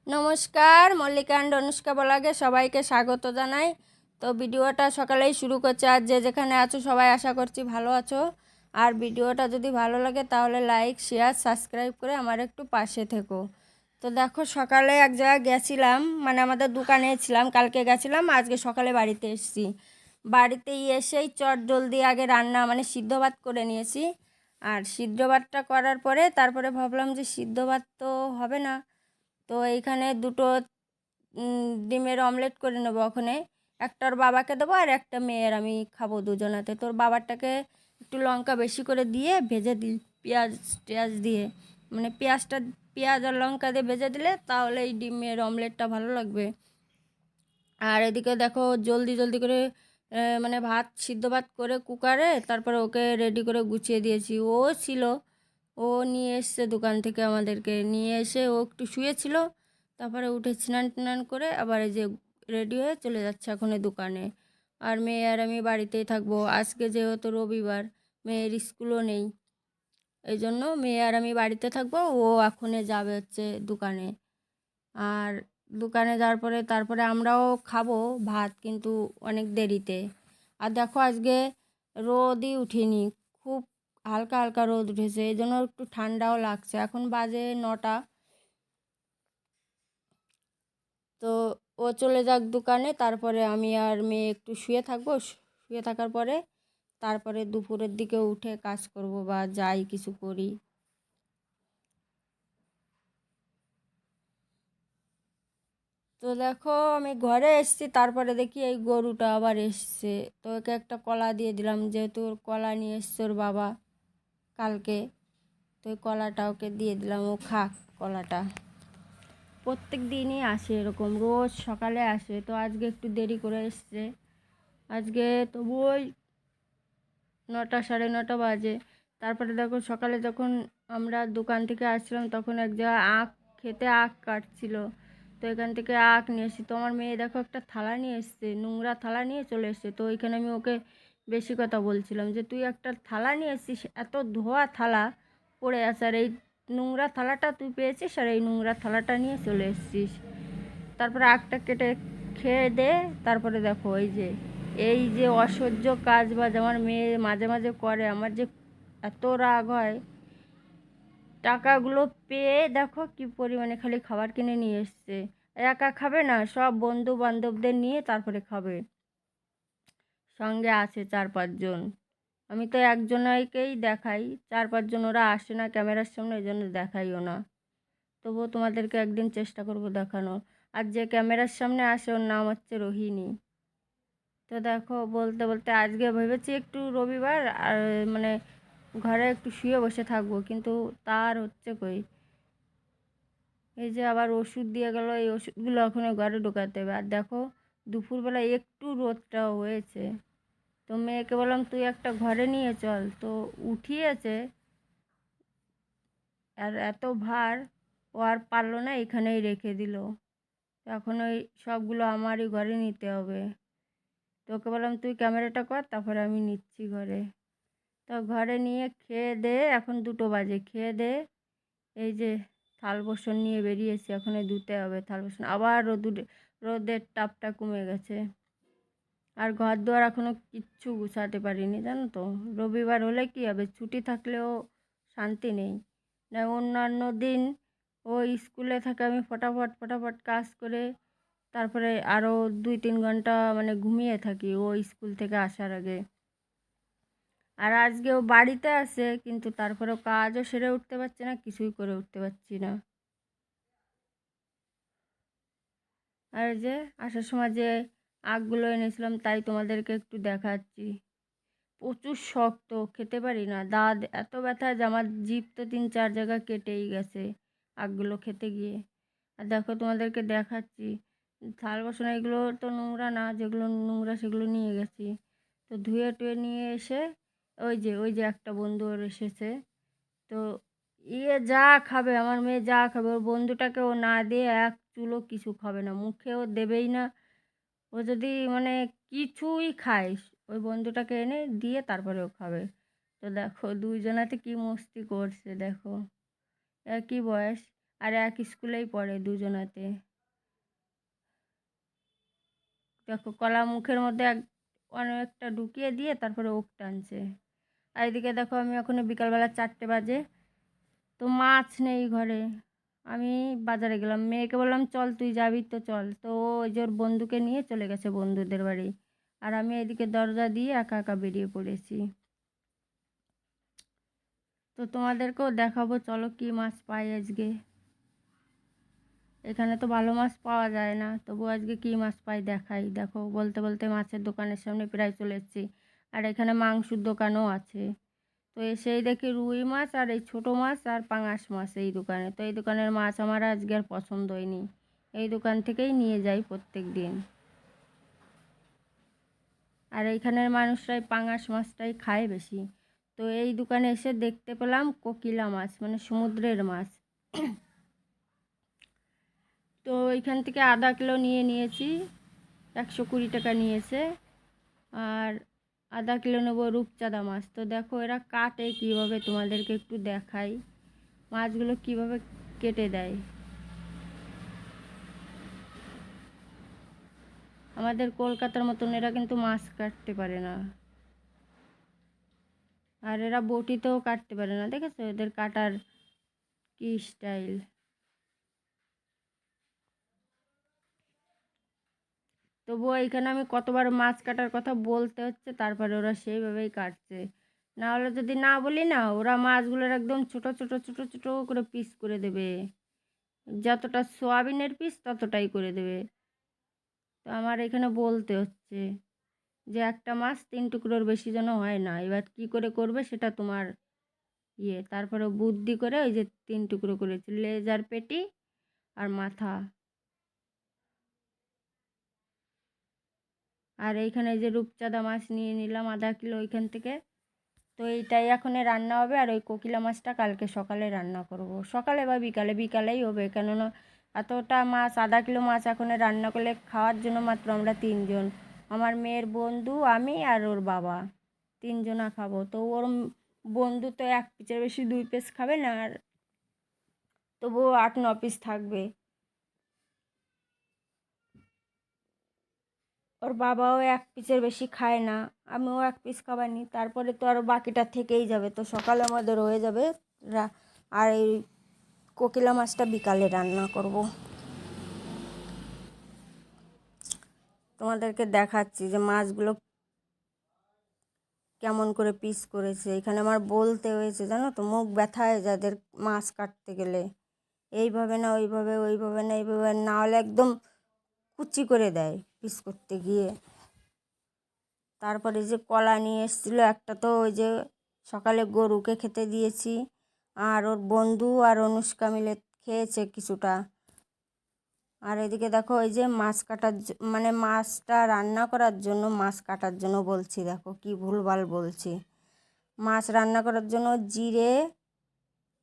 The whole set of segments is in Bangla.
নমস্কার, মল্লিকা অ্যান্ড অনুষ্কা ব্লগে সবাইকে স্বাগত জানাই। তো ভিডিওটা সকালেই শুরু করছে। আর যে যেখানে আছো সবাই আশা করছি ভালো আছো। আর ভিডিওটা যদি ভালো লাগে তাহলে লাইক, শেয়ার, সাবস্ক্রাইব করে আমার একটু পাশে থেকো। তো দেখো, সকালে এক জায়গায় গেছিলাম, মানে আমাদের দোকানে ছিলাম, কালকে গেছিলাম, আজকে সকালে বাড়িতে এসেছি। বাড়িতে এসেই চট জলদি আগে রান্না মানে সিদ্ধ ভাত করে নিয়েছি। আর সিদ্ধ ভাতটা করার পরে তারপরে ভাবলাম যে সিদ্ধ ভাত তো হবে না, তো এইখানে দুটো ডিমের অমলেট করে নেবো। ওখানে একটা ওর বাবাকে দেবো আর একটা মেয়ের আমি খাবো দুজনাতে। তোর বাবারটাকে একটু লঙ্কা বেশি করে দিয়ে ভেজে দিই, পেঁয়াজ টেয়াজ দিয়ে, মানে পেঁয়াজ আর লঙ্কা দিয়ে ভেজে দিলে তাহলে এই ডিমের অমলেটটা ভালো লাগবে। আর এদিকে দেখো জলদি জলদি করে মানে ভাত সিদ্ধ ভাত করে কুকারে তারপরে ওকে রেডি করে গুছিয়ে দিয়েছি। ও ছিল, ও নিয়ে এসছে দোকান থেকে, আমাদেরকে নিয়ে এসে ও একটু শুয়েছিল, তারপরে উঠে স্নান টান করে আবার এই যে রেডি হয়ে চলে যাচ্ছে এখন দোকানে। আর মেয়ে আর আমি বাড়িতেই থাকবো আজকে, যেহেতু রবিবার, মেয়ের স্কুলও নেই, এই জন্য মেয়ে আর আমি বাড়িতে থাকবো। ও এখনে যাবে হচ্ছে দোকানে। আর দোকানে যাওয়ার পরে তারপরে আমরাও খাবো ভাত, কিন্তু অনেক দেরিতে। আর দেখো আজকে রোদই উঠেনি, খুব হালকা হালকা রোদ উঠেছে, এই জন্য একটু ঠান্ডাও লাগছে। এখন বাজে 9টা। তো ও চলে যাক দোকানে, তারপরে আমি আর মেয়ে একটু শুয়ে থাকবো। শুয়ে থাকার পরে তারপরে দুপুরের দিকে উঠে কাজ করব বা যাই কিছু করি। তো দেখো আমি ঘরে এসেছি, তারপরে দেখি এই গরুটা আবার এসছে। তো ওকে একটা কলা দিয়ে দিলাম, যেহেতু ওর কলা নিয়ে এসছে ওর বাবা কালকে। তো ওই কলাটা ওকে দিয়ে দিলাম, ও খাক কলাটা। প্রত্যেক দিনই আসে এরকম, রোজ সকালে আসে, তো আজকে একটু দেরি করে এসছে। আজকে তবু ওই 9টা সাড়ে 9টা বাজে। তারপরে দেখো সকালে যখন আমরা দোকান থেকে আসছিলাম তখন এক জায়গায় খেতে আখ কাটছিল। তো এখান থেকে আখ নিয়ে এসেছি। তো আমার মেয়ে দেখো একটা থালা নিয়ে এসছে, নোংরা থালা নিয়ে চলে এসছে। তো ওইখানে আমি ওকে বেশি কথা বলছিলাম যে তুই একটা থালা নিয়ে এসেছিস, এত ধোয়া থালা পড়ে আছে, আর এই নোংরা থালাটা তুই পেয়েছিস আর এই নোংরা থালাটা নিয়ে চলে এসেছিস। তারপরে আখটা কেটে খেয়ে দে। তারপরে দেখো এই যে অসহ্য কাজ বাজ আমার মেয়ে মাঝে মাঝে করে, আমার যে এত রাগ হয়। টাকাগুলো পেয়ে দেখো কি পরিমাণে খালি খাবার কিনে নিয়ে এসছে। একা খাবে না, সব বন্ধু বান্ধবদের নিয়ে তারপরে খাবে, সঙ্গে আছে 4-5 জন। আমি তো একজনকেই দেখাই, 4-5 জন ওরা আসে না ক্যামেরার সামনে, এই জন্য দেখাইও না। তবুও তোমাদেরকে একদিন চেষ্টা করব দেখানোর। আর যে ক্যামেরার সামনে আসে ওর নাম হচ্ছে রোহিণী। তো দেখো বলতে বলতে আজকে ভেবেছি একটু রবিবার আর মানে ঘরে একটু শুয়ে বসে থাকবো, কিন্তু তার হচ্ছে কই। এই যে আবার ওষুধ দিয়ে গেল, এই ওষুধগুলো এখনও ঘরে ঢোকাতে হবে। আর দেখো দুপুরবেলা একটু রোদটাও হয়েছে, তো মেয়েকে বললাম তুই একটা ঘরে নিয়ে চল, তো উঠিয়েছে। আর এত ভার ও আর পারলো না, এখানেই রেখে দিল। এখন ওই সবগুলো আমারই ঘরে নিতে হবে। তো ওকে বললাম তুই ক্যামেরাটা কর, তারপরে আমি নিচ্ছি ঘরে। তো ঘরে নিয়ে খেয়ে দে, এখন 2টো বাজে, খেয়ে দে এই যে থাল বাসন নিয়ে বেরিয়েছি, এখন ধুতে হবে থাল বাসন। আবার রোদের তাপটা কমে গেছে। আর ঘর দুয়ার এখনও কিচ্ছু গুছাতে পারিনি, জানো তো। রবিবার হলে কী হবে, ছুটি থাকলেও শান্তি নেই। না অন্যান্য দিন ও স্কুলে থাকে, আমি ফটাফট ফটাফট কাজ করে তারপরে আরও 2-3 ঘন্টা মানে ঘুমিয়ে থাকি ও স্কুল থেকে আসার আগে। আর আজকেও বাড়িতে আছে, কিন্তু তারপরেও কাজও সেরে উঠতে পারছি না, কিছুই করে উঠতে পারছি না। আর যে আসার সময় যে আখগুলো এনেছিলাম তাই তোমাদেরকে একটু দেখাচ্ছি। প্রচুর শক্ত, খেতে পারি না, দাঁত এত ব্যথা যে আমার জিভ তো 3-4 জায়গা কেটেই গেছে আখগুলো খেতে গিয়ে। আর দেখো তোমাদেরকে দেখাচ্ছি, থাল বাসন এগুলো তো নোংরা না, যেগুলো নোংরা সেগুলো নিয়ে গেছি। তো ধুয়ে টুয়ে নিয়ে এসে ওই যে একটা বন্ধু ওর এসেছে। তো যা খাবে আমার মেয়ে, যা খাবে ওর বন্ধুটাকে ও না দিয়ে এক চুলো কিছু খাবে না, মুখেও দেবেই না। ও যদি মানে কিছুই খায়, ওই বন্ধুটাকে এনে দিয়ে তারপরে ও খাবে। তো দেখো দুইজনাতে কি মস্তি করছে দেখো, একই বয়স। আর এক স্কুলেই পড়ে দুজনাতে। দেখো কলা মুখের মধ্যে অনেকটা ঢুকিয়ে দিয়ে তারপরে ওক টানছে। আর এদিকে দেখো আমি এখন বিকালবেলা 4টে বাজে, তো মাছ নেই ঘরে। আমি বাজারে গেলাম, মেয়েকে বললাম চল তুই যাবি তো চল, তো ওই যে ওর বন্ধুকে নিয়ে চলে গেছে বন্ধুদের বাড়ি। আর আমি এদিকে দরজা দিয়ে একা একা বেরিয়ে পড়েছি। তো তোমাদেরকেও দেখাবো চলো কি মাছ পাই আজকে। এখানে তো ভালো মাছ পাওয়া যায় না, তবু আজকে কী মাছ পাই দেখাই। দেখো বলতে বলতে মাছের দোকানের সামনে প্রায় চলে এসেছি। আর এখানে মাংসের দোকানও আছে। তো এসেই দেখি রুই মাছ আর এই ছোটো মাছ আর পাঙাশ মাছ এই দোকানে। তো এই দোকানের মাছ আমার আজকে আর পছন্দ হয়নি, এই দোকান থেকেই নিয়ে যাই প্রত্যেক দিন। আর এইখানের মানুষরাই পাঙাশ মাছটাই খায় বেশি। তো এই দোকানে এসে দেখতে পেলাম কোকিলা মাছ, মানে সমুদ্রের মাছ। তো এইখান থেকে আধা কিলো নিয়ে নিয়েছি, 120 টাকা নিয়েছে। আর আধা কিলো নেবো রূপচাঁদা মাছ। তো দেখো এরা কাটে কীভাবে, তোমাদেরকে একটু দেখাই মাছগুলো কীভাবে কেটে দেয়। আমাদের কলকাতার মতন এরা কিন্তু মাছ কাটতে পারে না, আর এরা বটিতেও কাটতে পারে না। দেখেছো এদের কাটার কি স্টাইল। তবুও এইখানে আমি কতবার মাছ কাটার কথা বলতে হচ্ছে, তারপরে ওরা সেইভাবেই কাটছে। না হলে যদি না বলি না, ওরা মাছগুলোর একদম ছোট ছোট ছোট ছোট করে পিস করে দেবে, যতটা সোয়াবিনের পিস ততটাই করে দেবে। তো আমার এখানে বলতে হচ্ছে যে একটা মাছ 3 টুকরোর বেশি যেন হয় না। এবার কি করে করবে সেটা তোমার ইয়ে। তারপরে বুদ্ধি করে ওই যে 3 টুকরো করেছি, লেজ আর পেটি আর মাথা। আর এইখানে যে রূপচাঁদা মাছ নিয়ে নিলাম আধা কিলো ওইখান থেকে। তো এইটাই এখন রান্না হবে, আর ওই কোকিলা মাছটা কালকে সকালে রান্না করব, সকালে বা বিকালে, বিকালেই হবে। কেননা এতটা মাছ, আধা কিলো মাছ এখন রান্না করলে খাওয়ার জন্য মাত্র আমরা 3জন, আমার মেয়ের বন্ধু, আমি আর ওর বাবা, 3জনা খাবো। তো ওর বন্ধু তো 1 পিসের বেশি 2 পিস খাবে না, আর তবুও 8-9 পিস থাকবে। ওর বাবাও 1 পিসের বেশি খায় না, আমিও 1 পিস খাবার নি। তারপরে তো আরও বাকিটা থেকেই যাবে, তো সকালে আমাদের হয়ে যাবে। আর এই কোকিলা মাছটা বিকালে রান্না করব। তোমাদেরকে দেখাচ্ছি যে মাছগুলো কেমন করে পিস করেছে। এখানে আমার বলতে হয়েছে জানো তো, মুখ ব্যথা হয়ে যায় এদের মাছ কাটতে গেলে। এইভাবে না ওইভাবে, ওইভাবে না এইভাবে, না হলে একদম কুচি করে দেয় পিস করতে গিয়ে। তারপরে যে কলা নিয়ে এসেছিলো একটা, তো ওই যে সকালে গরুকে খেতে দিয়েছি, আর ওর বন্ধু আর অনুষ্কা মিলে খেয়েছে কিছুটা। আর এদিকে দেখো ওই যে মাছ কাটার মানে মাছটা রান্না করার জন্য, মাছ কাটার জন্য বলছি, দেখো কি ভুলভাল বলছি। মাছ রান্না করার জন্য জিরে,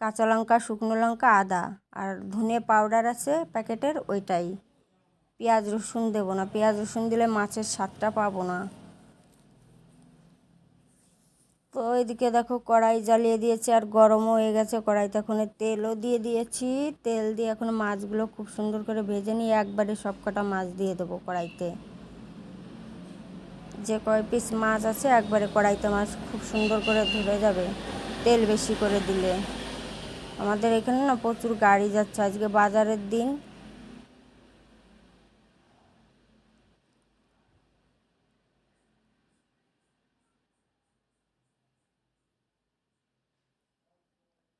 কাঁচা লঙ্কা, শুকনো লঙ্কা, আদা আর ধনে পাউডার আছে প্যাকেটের, ওইটাই। পেঁয়াজ রসুন দেবো না, পেঁয়াজ রসুন দিলে মাছের স্বাদটা পাবো না। তো ওইদিকে দেখো কড়াই জ্বালিয়ে দিয়েছি, আর গরমও হয়ে গেছে কড়াইতে। এখন তেলও দিয়ে দিয়েছি, তেল দিয়ে এখন মাছগুলো খুব সুন্দর করে ভেজে নিয়ে একবারে সব কটা মাছ দিয়ে দেবো কড়াইতে। যে কয় পিস মাছ আছে একবারে কড়াইতে মাছ খুব সুন্দর করে ধরে যাবে তেল বেশি করে দিলে। আমাদের এখানে না প্রচুর গাড়ি যাচ্ছে, আজকে বাজারের দিন।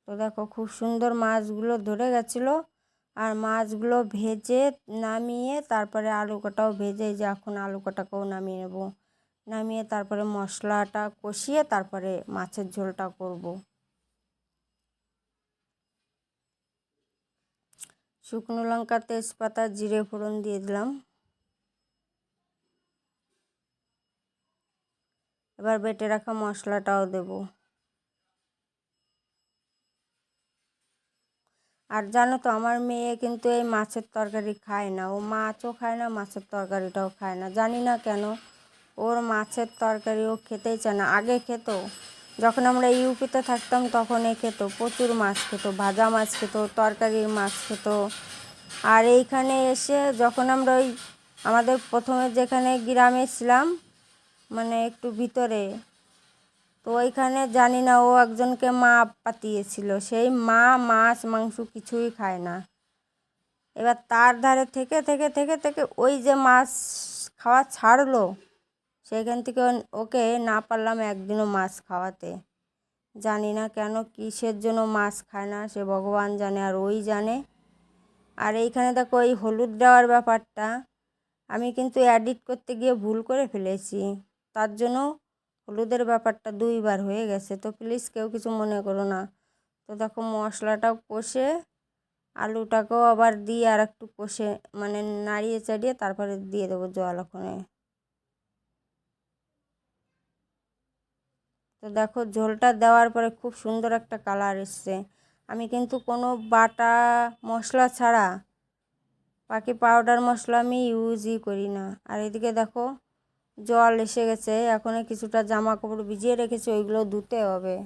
তো দেখো খুব সুন্দর মাছগুলো ধরে গেছিলো। আর মাছগুলো ভেজে নামিয়ে তারপরে আলু কটাও ভেজে, যে এখন আলু কটাকেও নামিয়ে নেব। নামিয়ে তারপরে মশলাটা কষিয়ে তারপরে মাছের ঝোলটা করব। শুকনো লঙ্কা, তেজপাতা, জিরে ফোড়ন দিয়ে দিলাম। এবার বেটে রাখা মশলাটাও দেব। আর জানো তো আমার মেয়ে কিন্তু এই মাছের তরকারি খায় না, ও মাছও খায় না, মাছের তরকারিটাও খায় না, জানি না কেন। ওর মাছের তরকারি ও খেতেই চায় না। আগে খেত, যখন আমরা ইউপিতে থাকতাম তখন এ খেত, প্রচুর মাছ খেত, ভাজা মাছ খেত, তরকারির মাছ খেত। আর এইখানে এসে যখন আমরা ওই আমাদের প্রথমে যেখানে গ্রামে ছিলাম, মানে একটু ভিতরে, তো ওইখানে জানি না ও একজনকে মা পাঠিয়েছিল, সেই মা মাছ মাংস কিছুই খায় না। এবার তার ধারে থেকে থেকে থেকে থেকে ওই যে মাছ খাওয়া ছাড়লো, সেইখান থেকে ওকে না পারলাম একদিনও মাছ খাওয়াতে। জানি না কেন, কিসের জন্য মাছ খায় না, সে ভগবান জানে আর ওই জানে। আর এইখানে দেখো এই হলুদ দেওয়ার ব্যাপারটা আমি কিন্তু এডিট করতে গিয়ে ভুল করে ফেলেছি, তার জন্য হলুদের ব্যাপারটা 2বার হয়ে গেছে। তো প্লিজ কেউ কিছু মনে করো না। তো দেখো মশলাটাও কষে আলুটাকেও আবার দিয়ে আর একটু কষে মানে নাড়িয়ে চাড়িয়ে তারপরে দিয়ে দেবো জল ওখানে। তো দেখো ঝোলটা দেওয়ার পরে খুব সুন্দর একটা কালার এসছে। আমি কিন্তু কোনো বাটা মশলা ছাড়া বাকি পাউডার মশলা আমি ইউজই করি না। আর এদিকে দেখো জল এসে গেছে, এখন কিছুটা জামা কাপড় ভিজিয়ে রেখেছি, ওইগুলো ধুতে হবে।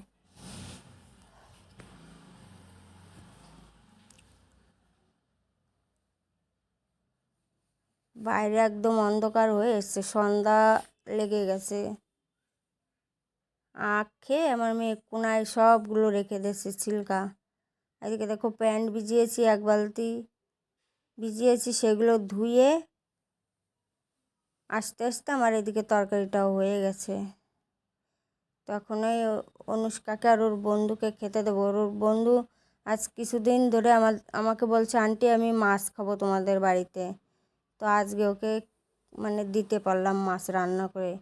বাইরে একদম অন্ধকার হয়ে এসছে, সন্ধ্যা লেগে গেছে। আখ খেয়ে আমার মেয়ে কোনায় সবগুলো রেখে দিয়েছে ছিলকা। এদিকে দেখো প্যান্ট ভিজিয়েছি, 1 বালতি ভিজিয়েছি, সেগুলো ধুয়ে আস্তে আস্তে আমার এদিকে তরকারিটাও হয়ে গেছে। তখন ওই অনুষ্কাকে আর ওর বন্ধুকে খেতে দেবো। ওর বন্ধু আজ কিছুদিন ধরে আমাকে বলছে, আন্টি আমি মাছ খাবো তোমাদের বাড়িতে। তো আজকে ওকে মানে দিতে পারলাম মাছ রান্না করে।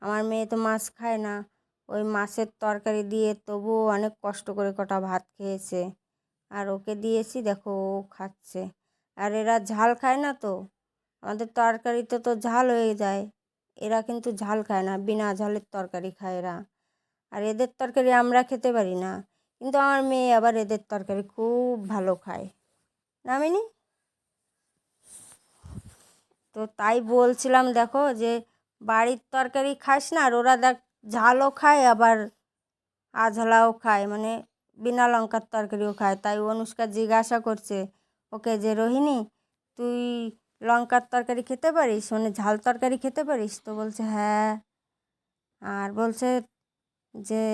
আমার মেয়ে তো মাছ খায় না, ওই মাছের তরকারি দিয়ে তবুও অনেক কষ্ট করে কটা ভাত খেয়েছে। আর ওকে দিয়েছি, দেখো ও খাচ্ছে। আর এরা ঝাল খায় না, তো আমাদের তরকারিতে তো ঝাল হয়ে যায়, এরা কিন্তু ঝাল খায় না, বিনা ঝালের তরকারি খায় এরা। আর এদের তরকারি আমরা খেতে পারি না, কিন্তু আমার মেয়ে আবার এদের তরকারি খুব ভালো খায়। নামিনি তো তাই বলছিলাম, দেখো যে বাড়ির তরকারি খাস না, আর ওরা দেখ ঝালও খায় আবার আঝালাও খায়, মানে বিনা লঙ্কার তরকারিও খায়। তাই অনুষ্কা জিজ্ঞাসা করছে ওকে যে, রোহিণী তুই লঙ্কার তরকারি খেতে পারিস, মানে ঝাল তরকারি খেতে পারিস? তো বলছে হ্যাঁ। আর বলছে যে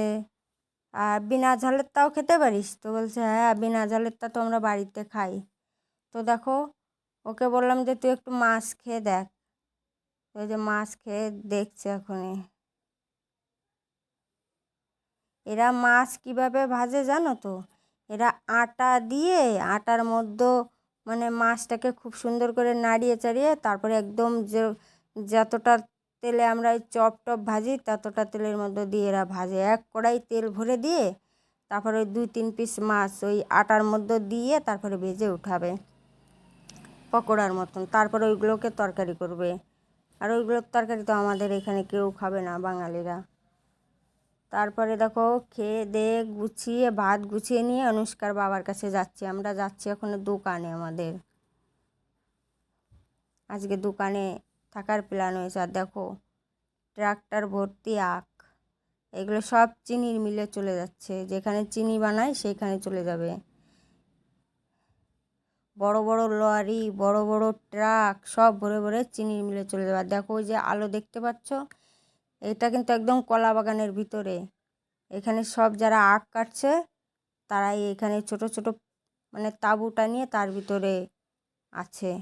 আর বিনা ঝালেরটাও খেতে পারিস? তো বলছে হ্যাঁ, বিনা ঝালেরটা তো আমরা বাড়িতে খাই। তো দেখো ওকে বললাম যে তুই একটু মাছ খেয়ে দেখ। ওই যে মাছ খেয়ে দেখছে এখনই। এরা মাছ কিভাবে ভাজে জানো তো? এরা আটা দিয়ে আটার মধ্যে মানে মাছটাকে খুব সুন্দর করে নাড়িয়ে চাড়িয়ে তারপরে একদম যতটা তেলে আমরা ওই চপ টপ ভাজি ততটা তেলের মধ্যে দিয়ে এরা ভাজে। 1 কড়াই তেল ভরে দিয়ে তারপরে ওই 2-3 পিস মাছ ওই আটার মধ্যে দিয়ে তারপরে ভেজে উঠাবে পকোড়ার মতন, তারপরে ওইগুলোকে তরকারি করবে। আর ওইগুলোর তরকারি তো আমাদের এখানে কেউ খাবে না বাঙালিরা। তারপরে দেখো খেয়ে দিয়ে গুছিয়ে ভাত গুছিয়ে নিয়ে অনুষ্কার বাবার কাছে যাচ্ছি। আমরা যাচ্ছি এখন দোকানে, আমাদের আজকে দোকানে থাকার প্ল্যান হয়েছে। আর দেখো ট্রাক্টর ভর্তি আখ, এগুলো সব চিনির মিলে চলে যাচ্ছে, যেখানে চিনি বানায় সেইখানে চলে যাবে। বড় বড় লরি, বড় বড় ট্রাক সব ভরে ভরে চিনির মিলে চলে যাবে। আর দেখো ওই যে আলো দেখতে পাচ্ছ, এটা কিন্তু একদম কলা বাগানের ভিতরে। এখানে সব যারা আখ কাটছে তারাই এখানে ছোট ছোট মানে তাঁবু টানিয়ে তার ভিতরে আছে।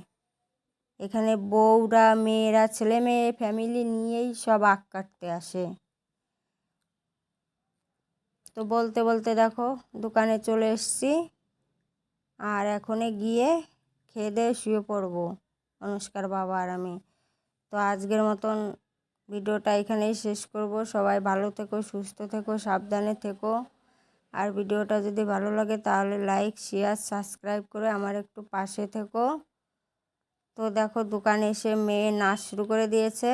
এখানে বউরা, মেয়েরা, ছেলে মেয়ে ফ্যামিলি নিয়েই সব আখ কাটতে আসে। তো বলতে বলতে দেখো দোকানে চলে এসেছি, আর এখনে গিয়ে খেয়ে দিয়ে শুয়ে পড়বো অনুষ্কার বাবা আর আমি। তো আজকের মতন ভিডিওটা এখানেই শেষ করব। সবাই ভালো থেকো, সুস্থ থেকো, সাবধানে থেকো। আর ভিডিওটা যদি ভালো লাগে তাহলে লাইক, শেয়ার, সাবস্ক্রাইব করে আমার একটু পাশে থেকো। তো দেখো দোকানে এসে মেয়ে নাচ শুরু করে দিয়েছে।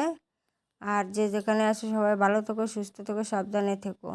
আর যে যেখানে আসে সবাই ভালো থেকো, সুস্থ থেকো, সাবধানে থেকো।